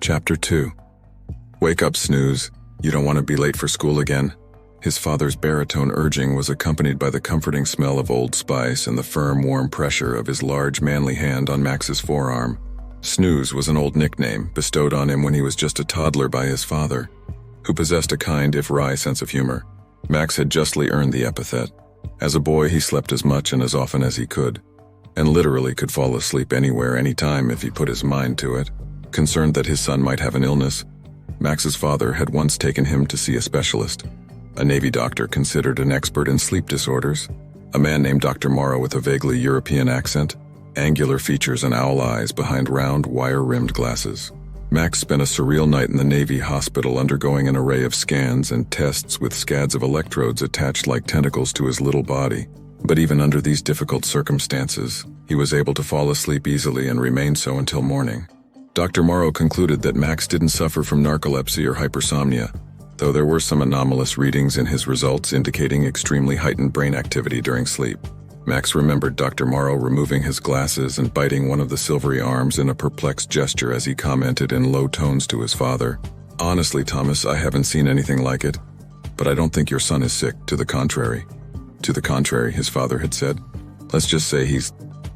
Chapter 2. Wake up, Snooze. You don't want to be late for school again. His father's baritone urging was accompanied by the comforting smell of Old Spice and the firm, warm pressure of his large, manly hand on Max's forearm. Snooze was an old nickname bestowed on him when he was just a toddler by his father, who possessed a kind, if wry, sense of humor. Max had justly earned the epithet. As a boy, he slept as much and as often as he could, and literally could fall asleep anywhere, anytime if he put his mind to it. Concerned that his son might have an illness, Max's father had once taken him to see a specialist, a Navy doctor considered an expert in sleep disorders, a man named Dr. Morrow with a vaguely European accent, angular features and owl eyes behind round, wire-rimmed glasses. Max spent a surreal night in the Navy hospital undergoing an array of scans and tests with scads of electrodes attached like tentacles to his little body. But even under these difficult circumstances, he was able to fall asleep easily and remain so until morning. Dr. Morrow concluded that Max didn't suffer from narcolepsy or hypersomnia, though there were some anomalous readings in his results indicating extremely heightened brain activity during sleep. Max remembered Dr. Morrow removing his glasses and biting one of the silvery arms in a perplexed gesture as he commented in low tones to his father, "Honestly, Thomas, I haven't seen anything like it, but I don't think your son is sick, to the contrary." To the contrary, his father had said. Let's just say he's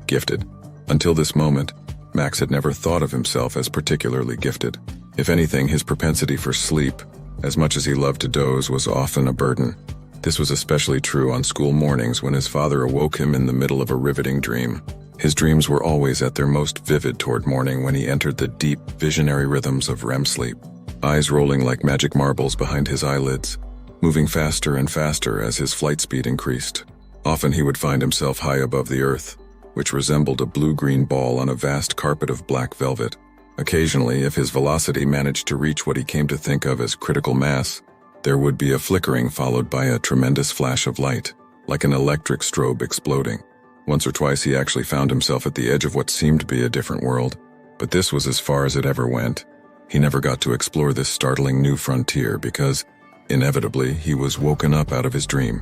gifted. Until this moment, Max had never thought of himself as particularly gifted. If anything, his propensity for sleep, as much as he loved to doze, was often a burden. This was especially true on school mornings when his father awoke him in the middle of a riveting dream. His dreams were always at their most vivid toward morning when he entered the deep, visionary rhythms of REM sleep, eyes rolling like magic marbles behind his eyelids, moving faster and faster as his flight speed increased. Often he would find himself high above the earth, which resembled a blue-green ball on a vast carpet of black velvet. Occasionally, if his velocity managed to reach what he came to think of as critical mass, there would be a flickering followed by a tremendous flash of light, like an electric strobe exploding. Once or twice he actually found himself at the edge of what seemed to be a different world, but this was as far as it ever went. He never got to explore this startling new frontier because, inevitably, he was woken up out of his dream.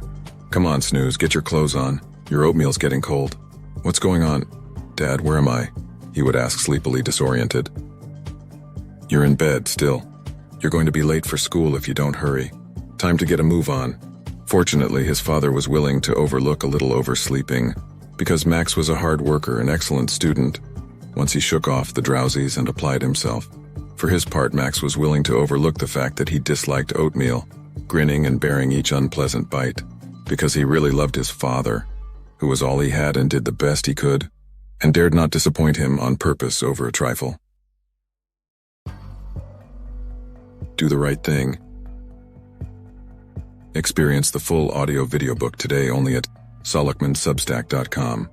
"Come on, Snooze, get your clothes on. Your oatmeal's getting cold." "What's going on? Dad, where am I?" he would ask, sleepily disoriented. "You're in bed, still. You're going to be late for school if you don't hurry. Time to get a move on." Fortunately, his father was willing to overlook a little oversleeping, because Max was a hard worker and excellent student, once he shook off the drowsies and applied himself. For his part, Max was willing to overlook the fact that he disliked oatmeal, grinning and bearing each unpleasant bite, because he really loved his father, who was all he had and did the best he could, and dared not disappoint him on purpose over a trifle. Do the right thing. Experience the full audio video book today only at solluckmansubstack.com.